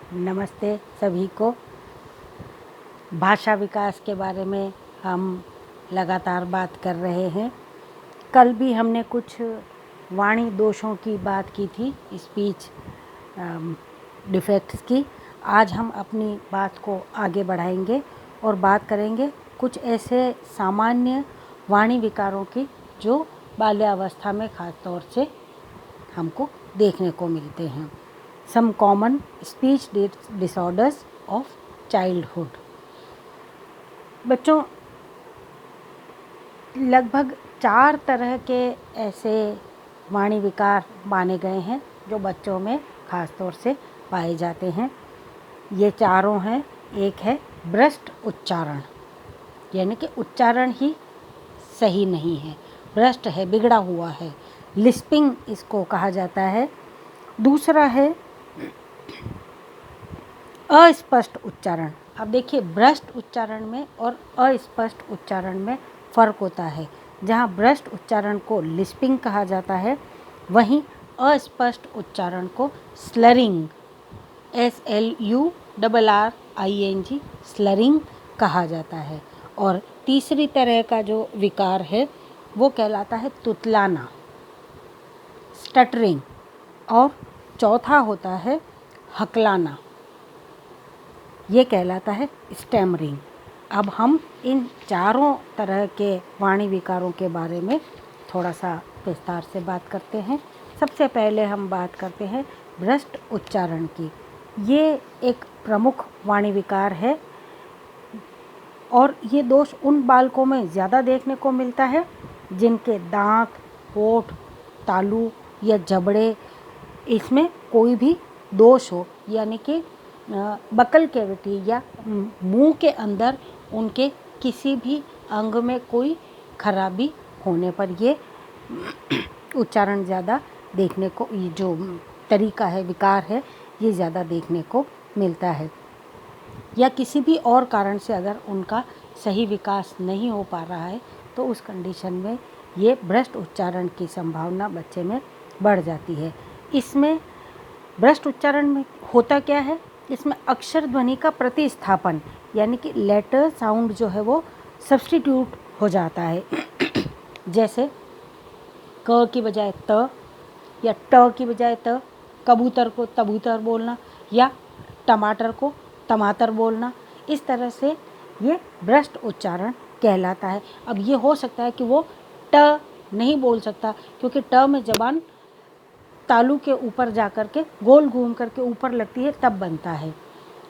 नमस्ते सभी को। भाषा विकास के बारे में हम लगातार बात कर रहे हैं। कल भी हमने कुछ वाणी दोषों की बात की थी, स्पीच डिफेक्ट्स की। आज हम अपनी बात को आगे बढ़ाएंगे और बात करेंगे कुछ ऐसे सामान्य वाणी विकारों की जो बाल्यावस्था में ख़ास तौर से हमको देखने को मिलते हैं। Some common speech disorders of childhood। बच्चों, लगभग 4 तरह के ऐसे वाणी विकार माने गए हैं जो बच्चों में ख़ास तौर से पाए जाते हैं। ये चारों हैं। एक है भ्रष्ट उच्चारण, यानी कि उच्चारण ही सही नहीं है, भ्रष्ट है, बिगड़ा हुआ है, लिस्पिंग इसको कहा जाता है। दूसरा है अस्पष्ट उच्चारण। अब देखिए, भ्रष्ट उच्चारण में और अस्पष्ट उच्चारण में फ़र्क होता है। जहाँ भ्रष्ट उच्चारण को लिस्पिंग कहा जाता है, वहीं अस्पष्ट उच्चारण को स्लरिंग, SLURRING, स्लरिंग कहा जाता है। और तीसरी तरह का जो विकार है वो कहलाता है तुतलाना, स्टटरिंग। और चौथा होता है हकलाना, ये कहलाता है स्टैमरिंग। अब हम इन चारों तरह के वाणी विकारों के बारे में थोड़ा सा विस्तार से बात करते हैं। सबसे पहले हम बात करते हैं भ्रष्ट उच्चारण की। ये एक प्रमुख वाणी विकार है और ये दोष उन बालकों में ज़्यादा देखने को मिलता है जिनके दांत, होठ, तालू या जबड़े, इसमें कोई भी दोष हो, यानी कि बकल कैविटी या मुंह के अंदर उनके किसी भी अंग में कोई खराबी होने पर ये उच्चारण ज़्यादा देखने को, ये जो तरीका है, विकार है, ये ज़्यादा देखने को मिलता है। या किसी भी और कारण से अगर उनका सही विकास नहीं हो पा रहा है तो उस कंडीशन में ये भ्रष्ट उच्चारण की संभावना बच्चे में बढ़ जाती है। इसमें भ्रष्ट उच्चारण में होता क्या है, इसमें अक्षर ध्वनि का प्रतिस्थापन, यानी कि लेटर साउंड जो है वो सब्स्टिट्यूट हो जाता है। जैसे क की बजाय त, या ट की बजाय त, कबूतर को तबूतर बोलना, या टमाटर को टमाटर बोलना। इस तरह से ये भ्रष्ट उच्चारण कहलाता है। अब ये हो सकता है कि वो ट नहीं बोल सकता, क्योंकि ट में ज़बान तालू के ऊपर जा कर के गोल घूम कर के ऊपर लगती है, तब बनता है।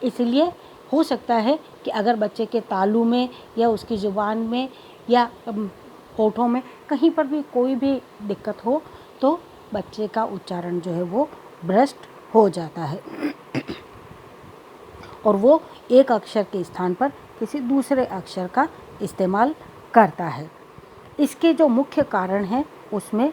इसलिए हो सकता है कि अगर बच्चे के तालू में या उसकी ज़ुबान में या होठों में कहीं पर भी कोई भी दिक्कत हो तो बच्चे का उच्चारण जो है वो भ्रष्ट हो जाता है और वो एक अक्षर के स्थान पर किसी दूसरे अक्षर का इस्तेमाल करता है। इसके जो मुख्य कारण हैं उसमें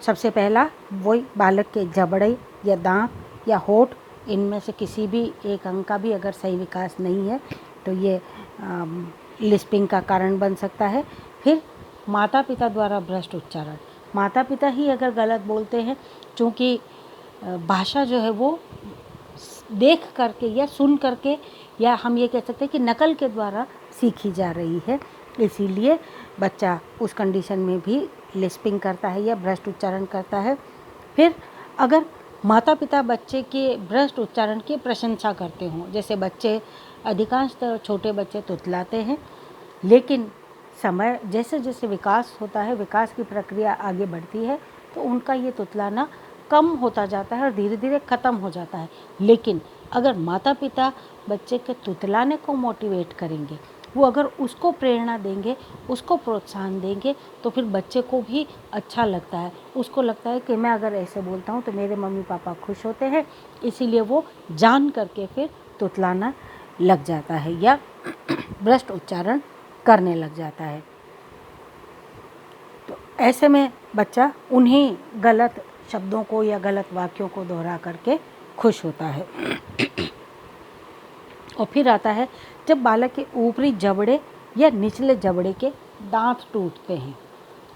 सबसे पहला वही बालक के जबड़े या दांत या होठ, इनमें से किसी भी एक अंग का भी अगर सही विकास नहीं है तो ये लिस्पिंग का कारण बन सकता है। फिर माता पिता द्वारा भ्रष्ट उच्चारण, माता पिता ही अगर गलत बोलते हैं, चूँकि भाषा जो है वो देख करके या सुन करके, या हम ये कह सकते हैं कि नकल के द्वारा सीखी जा रही है, इसीलिए बच्चा उस कंडीशन में भी लिस्पिंग करता है या भ्रष्ट उच्चारण करता है। फिर अगर माता पिता बच्चे के भ्रष्ट उच्चारण की प्रशंसा करते हों, जैसे बच्चे अधिकांशतः छोटे बच्चे तुतलाते हैं, लेकिन समय जैसे जैसे विकास होता है, विकास की प्रक्रिया आगे बढ़ती है, तो उनका ये तुतलाना कम होता जाता है और धीरे धीरे ख़त्म हो जाता है। लेकिन अगर माता पिता बच्चे के तुतलाने को मोटिवेट करेंगे, वो अगर उसको प्रेरणा देंगे, उसको प्रोत्साहन देंगे, तो फिर बच्चे को भी अच्छा लगता है। उसको लगता है कि मैं अगर ऐसे बोलता हूँ तो मेरे मम्मी पापा खुश होते हैं, इसीलिए वो जान करके फिर तुतलाना लग जाता है या भ्रष्ट उच्चारण करने लग जाता है। तो ऐसे में बच्चा उन्हीं गलत शब्दों को या गलत वाक्यों को दोहरा करके खुश होता है। और फिर आता है जब बालक के ऊपरी जबड़े या निचले जबड़े के दांत टूटते हैं।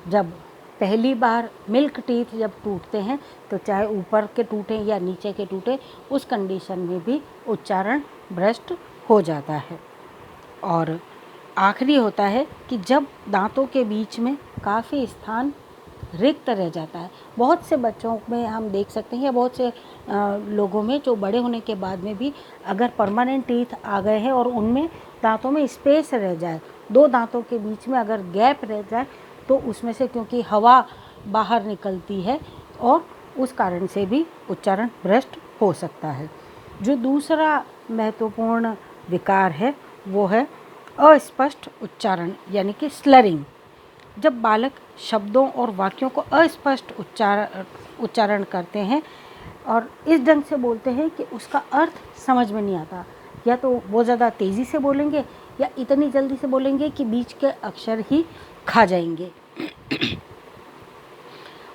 जब पहली बार मिल्क टीथ जब टूटते हैं तो चाहे ऊपर के टूटें या नीचे के टूटे, उस कंडीशन में भी उच्चारण भ्रष्ट हो जाता है। और आखिरी होता है कि जब दांतों के बीच में काफ़ी स्थान रिक्त रह जाता है। बहुत से बच्चों में हम देख सकते हैं या बहुत से लोगों में जो बड़े होने के बाद में भी अगर परमानेंट टीथ आ गए हैं और उनमें दांतों में स्पेस रह जाए, दो दांतों के बीच में अगर गैप रह जाए, तो उसमें से क्योंकि हवा बाहर निकलती है और उस कारण से भी उच्चारण भ्रष्ट हो सकता है। जो दूसरा महत्वपूर्ण विकार है वो है अस्पष्ट उच्चारण यानी कि स्लरिंग। जब बालक शब्दों और वाक्यों को अस्पष्ट उच्चारण करते हैं और इस ढंग से बोलते हैं कि उसका अर्थ समझ में नहीं आता, या तो वो ज़्यादा तेज़ी से बोलेंगे या इतनी जल्दी से बोलेंगे कि बीच के अक्षर ही खा जाएंगे,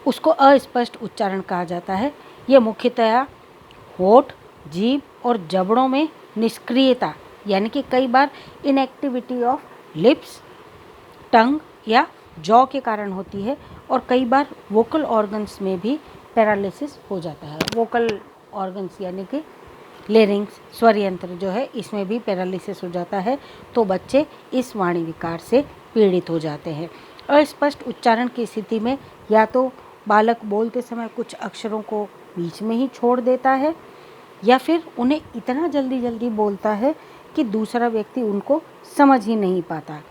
उसको अस्पष्ट उच्चारण कहा जाता है। ये मुख्यतया होठ, जीभ और जबड़ों में निष्क्रियता यानी कि कई बार इनएक्टिविटी ऑफ लिप्स, टंग या जॉ के कारण होती है, और कई बार वोकल ऑर्गन्स में भी पैरालिसिस हो जाता है। वोकल ऑर्गन्स यानी कि लेरिंग्स, स्वर यंत्र जो है, इसमें भी पैरालिसिस हो जाता है, तो बच्चे इस वाणी विकार से पीड़ित हो जाते हैं। अस्पष्ट उच्चारण की स्थिति में या तो बालक बोलते समय कुछ अक्षरों को बीच में ही छोड़ देता है या फिर उन्हें इतना जल्दी जल्दी बोलता है कि दूसरा व्यक्ति उनको समझ ही नहीं पाता।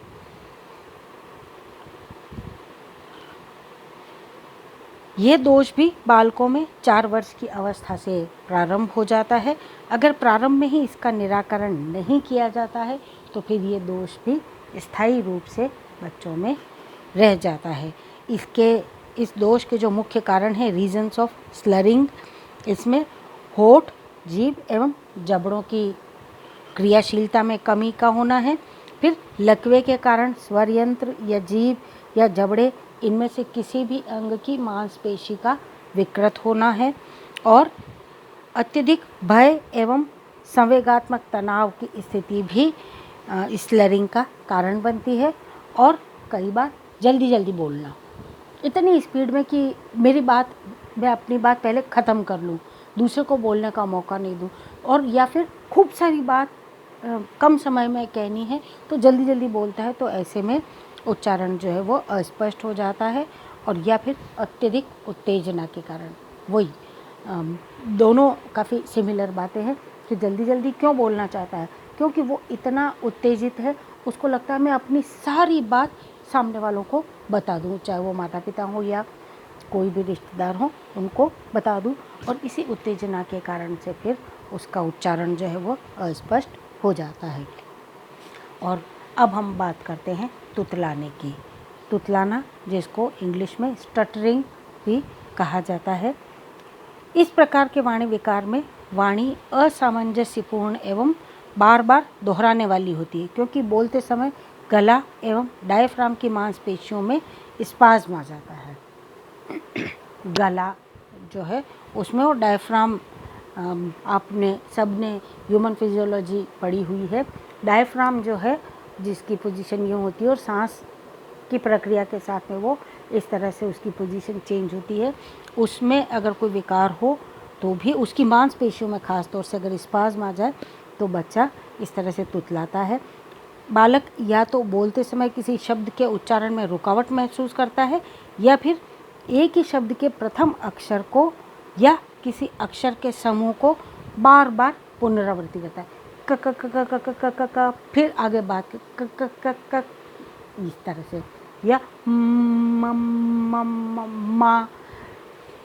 यह दोष भी बालकों में 4 वर्ष की अवस्था से प्रारंभ हो जाता है। अगर प्रारंभ में ही इसका निराकरण नहीं किया जाता है तो फिर ये दोष भी स्थायी रूप से बच्चों में रह जाता है। इस दोष के जो मुख्य कारण हैं रीजंस ऑफ स्लरिंग, इसमें होठ, जीभ एवं जबड़ों की क्रियाशीलता में कमी का होना है। फिर लकवे के कारण स्वर यंत्र या जीभ या जबड़े, इनमें से किसी भी अंग की मांसपेशी का विकृत होना है। और अत्यधिक भय एवं संवेगात्मक तनाव की स्थिति भी स्लरिंग का कारण बनती है। और कई बार जल्दी जल्दी बोलना, इतनी स्पीड में कि मैं अपनी बात पहले ख़त्म कर लूँ, दूसरे को बोलने का मौका नहीं दूँ, और या फिर खूब सारी बात कम समय में कहनी है तो जल्दी जल्दी बोलता है, तो ऐसे में उच्चारण जो है वो अस्पष्ट हो जाता है। और या फिर अत्यधिक उत्तेजना के कारण, वही दोनों काफ़ी सिमिलर बातें हैं कि जल्दी जल्दी क्यों बोलना चाहता है, क्योंकि वो इतना उत्तेजित है, उसको लगता है मैं अपनी सारी बात सामने वालों को बता दूं, चाहे वो माता पिता हो या कोई भी रिश्तेदार हो, उनको बता दूं, और इसी उत्तेजना के कारण से फिर उसका उच्चारण जो है वो अस्पष्ट हो जाता है। और अब हम बात करते हैं तुतलाने की। तुतलाना, जिसको इंग्लिश में स्टटरिंग भी कहा जाता है, इस प्रकार के वाणी विकार में वाणी असामंजस्यपूर्ण एवं बार बार दोहराने वाली होती है, क्योंकि बोलते समय गला एवं डायफ्राम की मांसपेशियों में स्पाज्म आ जाता है। गला जो है उसमें वो डायफ्राम, आपने सबने ह्यूमन फिजियोलॉजी पढ़ी हुई है। डायफ्राम जो है, जिसकी पोजीशन यूँ होती है और सांस की प्रक्रिया के साथ में वो इस तरह से उसकी पोजीशन चेंज होती है, उसमें अगर कोई विकार हो तो भी उसकी मांसपेशियों में ख़ास तौर से अगर स्पाज्म आ जाए तो बच्चा इस तरह से तुतलाता है। बालक या तो बोलते समय किसी शब्द के उच्चारण में रुकावट महसूस करता है या फिर एक ही शब्द के प्रथम अक्षर को या किसी अक्षर के समूह को बार बार पुनरावृत्ति करता है, क क क क क क क क, फिर आगे बात क क क क, इस तरह से, या मा,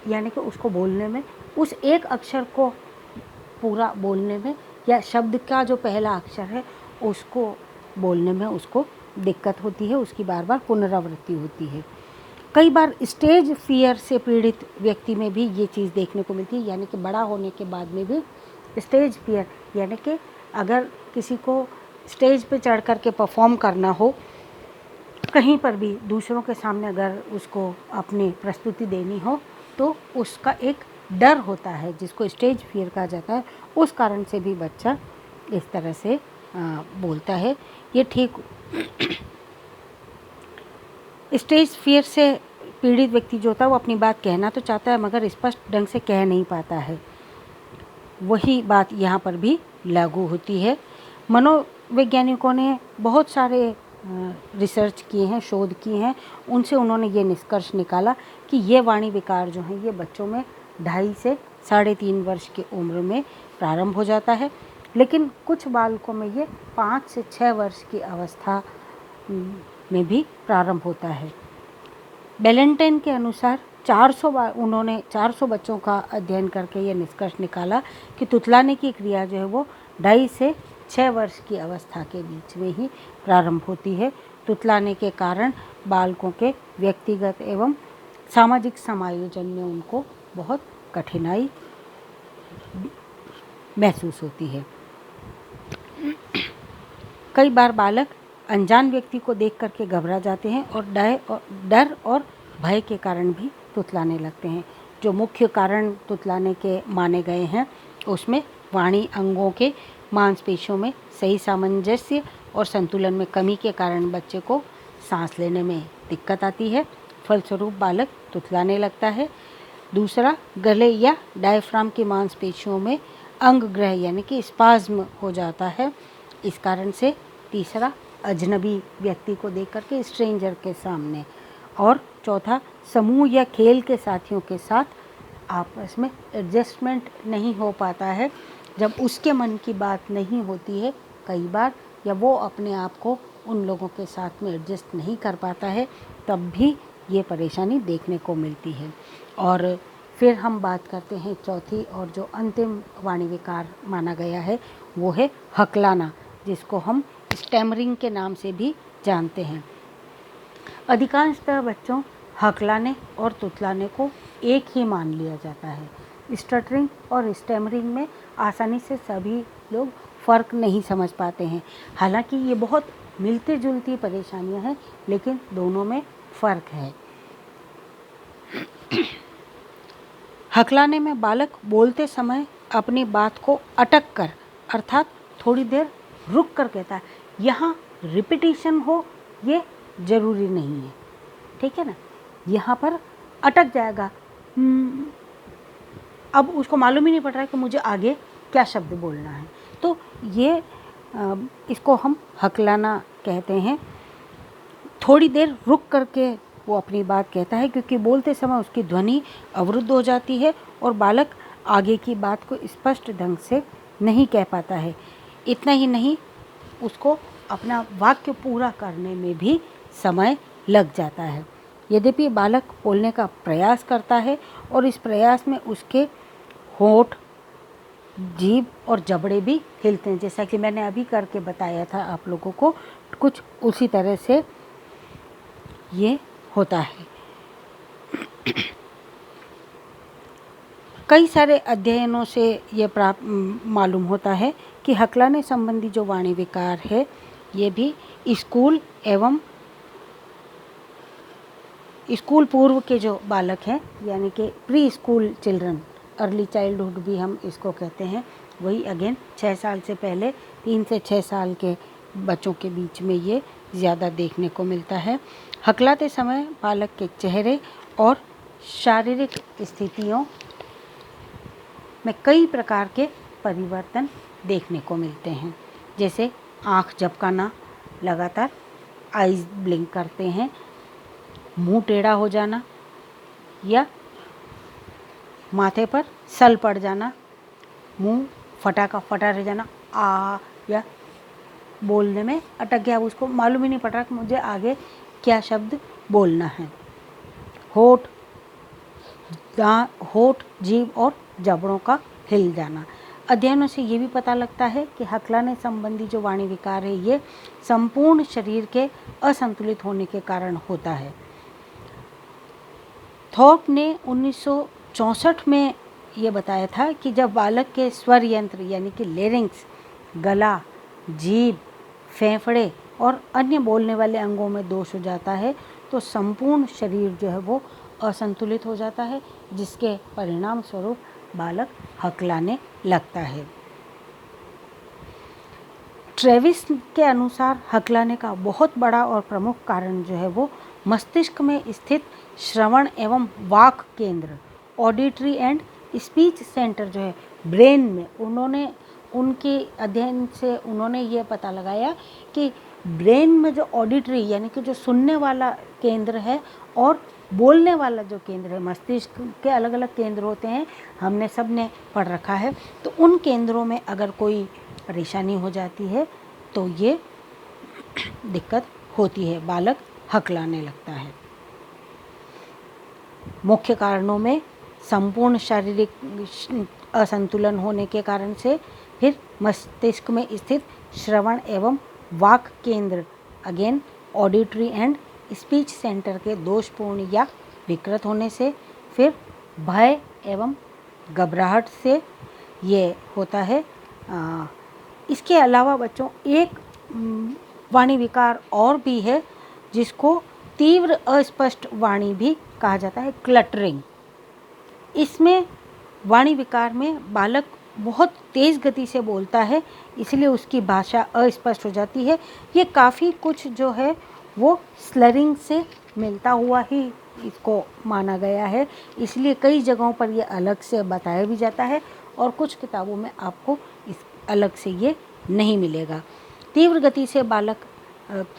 यानी कि उसको बोलने में, उस एक अक्षर को पूरा बोलने में या शब्द का जो पहला अक्षर है उसको बोलने में उसको दिक्कत होती है, उसकी बार बार पुनरावृत्ति होती है। कई बार स्टेज फियर से पीड़ित व्यक्ति में भी ये चीज़ देखने को मिलती है, यानी कि बड़ा होने के बाद में भी स्टेज फियर, यानी कि अगर किसी को स्टेज पे चढ़ कर के परफॉर्म करना हो, कहीं पर भी दूसरों के सामने अगर उसको अपनी प्रस्तुति देनी हो, तो उसका एक डर होता है जिसको स्टेज फियर कहा जाता है, उस कारण से भी बच्चा इस तरह से बोलता है। ये ठीक स्टेज फियर से पीड़ित व्यक्ति जो होता है वो अपनी बात कहना तो चाहता है मगर स्पष्ट ढंग से कह नहीं पाता है। वही बात यहाँ पर भी लागू होती है। मनोवैज्ञानिकों ने बहुत सारे रिसर्च किए हैं, शोध किए हैं, उनसे उन्होंने ये निष्कर्ष निकाला कि ये वाणी विकार जो हैं ये बच्चों में 2.5 से 3.5 वर्ष की उम्र में प्रारंभ हो जाता है, लेकिन कुछ बालकों में ये 5 से 6 वर्ष की अवस्था में भी प्रारंभ होता है। बैलेंटाइन के अनुसार उन्होंने 400 बच्चों का अध्ययन करके ये निष्कर्ष निकाला कि तुतलाने की क्रिया जो है वो 2.5 से 6 वर्ष की अवस्था के बीच में ही प्रारंभ होती है। तुतलाने के कारण बालकों के व्यक्तिगत एवं सामाजिक समायोजन में उनको बहुत कठिनाई महसूस होती है। कई बार बालक अनजान व्यक्ति को देख करके घबरा जाते हैं और डर और भय के कारण भी तुतलाने लगते हैं। जो मुख्य कारण तुतलाने के माने गए हैं उसमें वाणी अंगों के मांसपेशियों में सही सामंजस्य और संतुलन में कमी के कारण बच्चे को सांस लेने में दिक्कत आती है, फलस्वरूप बालक तुतलाने लगता है। दूसरा, गले या डायफ्राम की मांसपेशियों में अंगग्रह यानी कि स्पाज्म हो जाता है, इस कारण से। तीसरा, अजनबी व्यक्ति को देख करके स्ट्रेंजर के सामने। और चौथा, समूह या खेल के साथियों के साथ आपस में एडजस्टमेंट नहीं हो पाता है। जब उसके मन की बात नहीं होती है कई बार, या वो अपने आप को उन लोगों के साथ में एडजस्ट नहीं कर पाता है, तब भी ये परेशानी देखने को मिलती है। और फिर हम बात करते हैं चौथी और जो अंतिम वाणी विकार माना गया है वो है हकलाना, जिसको हम स्टैमरिंग के नाम से भी जानते हैं। अधिकांशतः बच्चों हकलाने और तुतलाने को एक ही मान लिया जाता है। स्टटरिंग और स्टैमरिंग में आसानी से सभी लोग फ़र्क नहीं समझ पाते हैं। हालांकि ये बहुत मिलती जुलती परेशानियां हैं, लेकिन दोनों में फ़र्क है। हकलाने में बालक बोलते समय अपनी बात को अटक कर अर्थात थोड़ी देर रुक कर कहता है। यहाँ रिपीटिशन हो ये ज़रूरी नहीं है, ठीक है ना। यहाँ पर अटक जाएगा, अब उसको मालूम ही नहीं पड़ रहा है कि मुझे आगे क्या शब्द बोलना है, तो ये इसको हम हकलाना कहते हैं। थोड़ी देर रुक करके वो अपनी बात कहता है, क्योंकि बोलते समय उसकी ध्वनि अवरुद्ध हो जाती है और बालक आगे की बात को स्पष्ट ढंग से नहीं कह पाता है। इतना ही नहीं, उसको अपना वाक्य पूरा करने में भी समय लग जाता है। यद्यपि बालक बोलने का प्रयास करता है और इस प्रयास में उसके होंठ, जीभ और जबड़े भी हिलते हैं, जैसा कि मैंने अभी करके बताया था आप लोगों को, कुछ उसी तरह से ये होता है। कई सारे अध्ययनों से ये मालूम होता है कि हकलाने संबंधी जो वाणी विकार है ये भी स्कूल एवं स्कूल पूर्व के जो बालक हैं यानी कि pre school children, early childhood भी हम इसको कहते हैं, वही अगेन 6 साल से पहले 3 से 6 साल के बच्चों के बीच में ये ज़्यादा देखने को मिलता है। हकलाते समय बालक के चेहरे और शारीरिक स्थितियों में कई प्रकार के परिवर्तन देखने को मिलते हैं, जैसे आँख झपकाना, लगातार आइज़ ब्लिंक करते हैं, मुंह टेढ़ा हो जाना या माथे पर सल पड़ जाना, मुंह फटा का फटा रह जाना, या बोलने में अटक गया, उसको मालूम ही नहीं पड़ रहा कि मुझे आगे क्या शब्द बोलना है। होठ, जीभ और जबड़ों का हिल जाना। अध्ययनों से ये भी पता लगता है कि हकलाने संबंधी जो वाणी विकार है ये संपूर्ण शरीर के असंतुलित होने के कारण होता है। थॉर्प ने 1964 में ये बताया था कि जब बालक के स्वर यंत्र यानी कि लेरिंग्स, गला, जीभ, फेफड़े और अन्य बोलने वाले अंगों में दोष हो जाता है तो संपूर्ण शरीर जो है वो असंतुलित हो जाता है, जिसके परिणाम स्वरूप बालक हकलाने लगता है। ट्रेविस के अनुसार हकलाने का बहुत बड़ा और प्रमुख कारण जो है वो मस्तिष्क में स्थित श्रवण एवं वाक केंद्र, ऑडिटरी एंड स्पीच सेंटर जो है ब्रेन में, उन्होंने उनके अध्ययन से उन्होंने ये पता लगाया कि ब्रेन में जो ऑडिटरी यानी कि जो सुनने वाला केंद्र है और बोलने वाला जो केंद्र है, मस्तिष्क के अलग अलग केंद्र होते हैं, हमने सब ने पढ़ रखा है। तो उन केंद्रों में अगर कोई परेशानी हो जाती है तो ये दिक्कत होती है, बालक हकलाने लगता है। मुख्य कारणों में संपूर्ण शारीरिक असंतुलन होने के कारण से, फिर मस्तिष्क में स्थित श्रवण एवं वाक केंद्र, again auditory and speech centre के दोषपूर्ण या विकृत होने से, फिर भय एवं घबराहट से ये होता है। इसके अलावा बच्चों एक वाणी विकार और भी है जिसको तीव्र अस्पष्ट वाणी भी कहा जाता है, क्लटरिंग। इसमें वाणी विकार में बालक बहुत तेज़ गति से बोलता है, इसलिए उसकी भाषा अस्पष्ट हो जाती है। ये काफ़ी कुछ जो है वो स्लरिंग से मिलता हुआ ही इसको माना गया है, इसलिए कई जगहों पर ये अलग से बताया भी जाता है और कुछ किताबों में आपको इस अलग से ये नहीं मिलेगा। तीव्र गति से बालक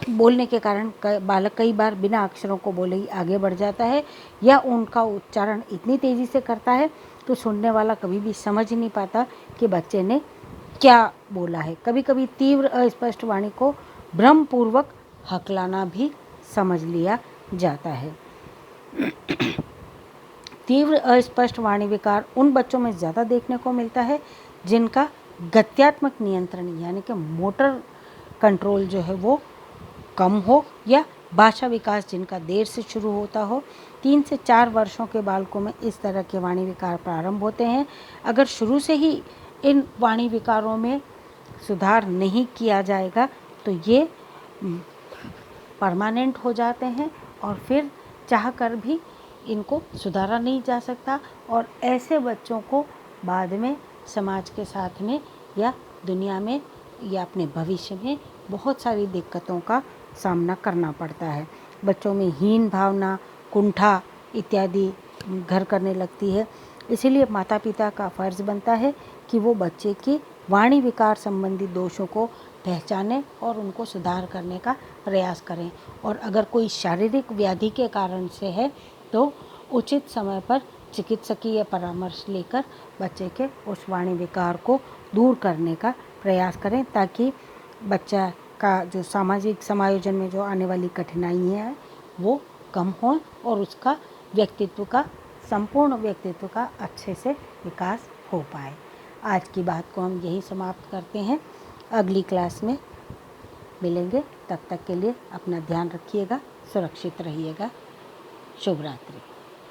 बोलने के कारण बालक कई बार बिना अक्षरों को बोले ही आगे बढ़ जाता है या उनका उच्चारण इतनी तेज़ी से करता है तो सुनने वाला कभी भी समझ नहीं पाता कि बच्चे ने क्या बोला है। कभी कभी तीव्र अस्पष्ट वाणी को भ्रमपूर्वक हकलाना भी समझ लिया जाता है। तीव्र अस्पष्ट वाणी विकार उन बच्चों में ज़्यादा देखने को मिलता है जिनका गत्यात्मक नियंत्रण यानी कि मोटर कंट्रोल जो है वो कम हो या भाषा विकास जिनका देर से शुरू होता हो। 3 से 4 वर्षों के बालकों में इस तरह के वाणी विकार प्रारंभ होते हैं। अगर शुरू से ही इन वाणी विकारों में सुधार नहीं किया जाएगा तो ये परमानेंट हो जाते हैं और फिर चाहकर भी इनको सुधारा नहीं जा सकता और ऐसे बच्चों को बाद में समाज के साथ में या दुनिया में या अपने भविष्य में बहुत सारी दिक्कतों का सामना करना पड़ता है। बच्चों में हीन भावना, कुंठा इत्यादि घर करने लगती है। इसीलिए माता पिता का फ़र्ज़ बनता है कि वो बच्चे की वाणी विकार संबंधी दोषों को पहचानें और उनको सुधार करने का प्रयास करें और अगर कोई शारीरिक व्याधि के कारण से है तो उचित समय पर चिकित्सकीय परामर्श लेकर बच्चे के उस वाणी विकार को दूर करने का प्रयास करें ताकि बच्चा का जो सामाजिक समायोजन में जो आने वाली कठिनाइयाँ हैं वो कम हो और उसका व्यक्तित्व का संपूर्ण व्यक्तित्व का अच्छे से विकास हो पाए। आज की बात को हम यही समाप्त करते हैं। अगली क्लास में मिलेंगे, तब तक के लिए अपना ध्यान रखिएगा, सुरक्षित रहिएगा। शुभ रात्रि।